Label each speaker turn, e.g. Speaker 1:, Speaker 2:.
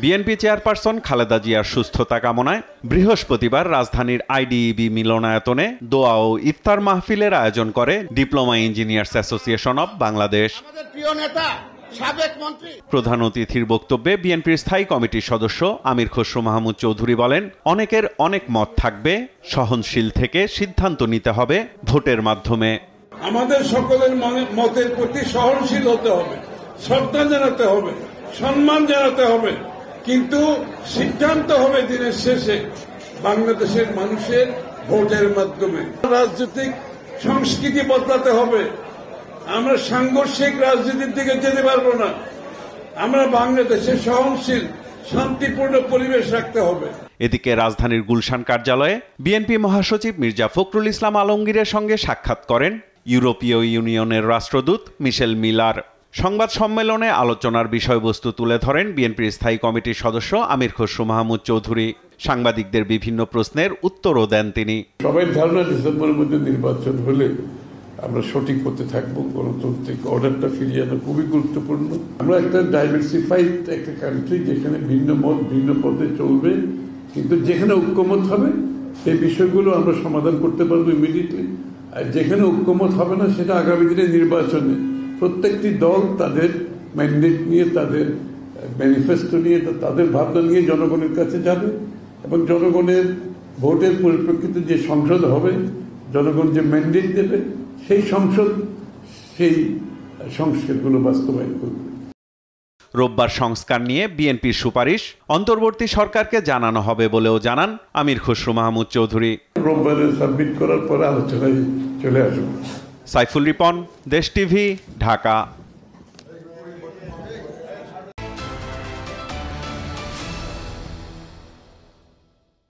Speaker 1: BNP chairperson Khaleda জিয়ার সুস্থতা কামনায় বৃহস্পতিবার রাজধানীর আইডিইবি মিলনায়তনে দোয়া ও ইফতার মাহফিলের আয়োজন করে diploma engineers association of Bangladesh. প্রধান অতিথির বক্তব্যে বিএনপির স্থায়ী কমিটির সদস্য আমির খসরু মাহমুদ চৌধুরী বলেন, অনেকের অনেক মত থাকবে, সহনশীল থেকে সিদ্ধান্ত নিতে হবে ভোটের মাধ্যমে।
Speaker 2: আমাদের সকলের মতের প্রতি সহনশীল হতে হবে, শ্রদ্ধা জানাতে হবে, সম্মান জানাতে হবে, কিন্তু সিদ্ধান্ত হবে দিনের শেষে বাংলাদেশের মানুষের ভোটের মাধ্যমে। রাজনৈতিক সংস্কৃতি বদলাতে হবে। আমরা সাংঘর্ষিক রাজনীতির দিকে যেতে পারবো না। আমরা বাংলাদেশে সহনশীল শান্তিপূর্ণ পরিবেশ রাখতে হবে।
Speaker 1: এদিকে রাজধানীর গুলশান কার্যালয়ে বিএনপি মহাসচিব মির্জা ফখরুল ইসলাম আলমগীরের সঙ্গে সাক্ষাৎ করেন ইউরোপীয় ইউনিয়নের রাষ্ট্রদূত মিশেল মিলার। সংবাদ সম্মেলনে আলোচনার বিষয়বস্তু তুলে ধরেন বিএনপির স্থায়ী কমিটির সদস্য আমির খসরু মাহমুদ চৌধুরী। সাংবাদিকদের বিভিন্ন প্রশ্নের উত্তরও দেন তিনি।
Speaker 2: সবাই ধারণা ডিসেম্বরের মধ্যে নির্বাচন হলে আমরা সঠিক হতে থাকবো। গণতান্ত্রিক অর্ডারটা ফিরিয়ে আনা খুবই গুরুত্বপূর্ণ। আমরা একটা ডাইভার্সিফাইড একটা কান্ট্রি, যেখানে ভিন্ন মত ভিন্ন পথে চলবে, কিন্তু যেখানে ঐক্যমত হবে সেই বিষয়গুলো আমরা সমাধান করতে পারবো ইমিডিয়েটলি। আর যেখানে ঐক্যমত হবে না, সেটা আগামী দিনে নির্বাচনে প্রত্যেকটি দল তাদের ম্যান্ডেট নিয়ে, তাদের ম্যানিফেস্টো নিয়ে, তাদের ভাবনা নিয়ে জনগণের কাছে যাবে এবং জনগণের ভোটের পরিপ্রেক্ষিতে যে সংসদ হবে, জনগণ যে ম্যান্ডেট দেবে, সেই সংসদ সেই সংস্কারগুলো বাস্তবায়ন করবে।
Speaker 1: রোববার সংস্কার নিয়ে বিএনপির সুপারিশ অন্তর্বর্তী সরকারকে জানানো হবে বলেও জানান আমির খসরু মাহমুদ চৌধুরী।
Speaker 2: রোববারে সাবমিট করার পরে আলোচনায় চলে আসবে।
Speaker 1: সাইফুল রিপন, দেশ টিভি, ঢাকা।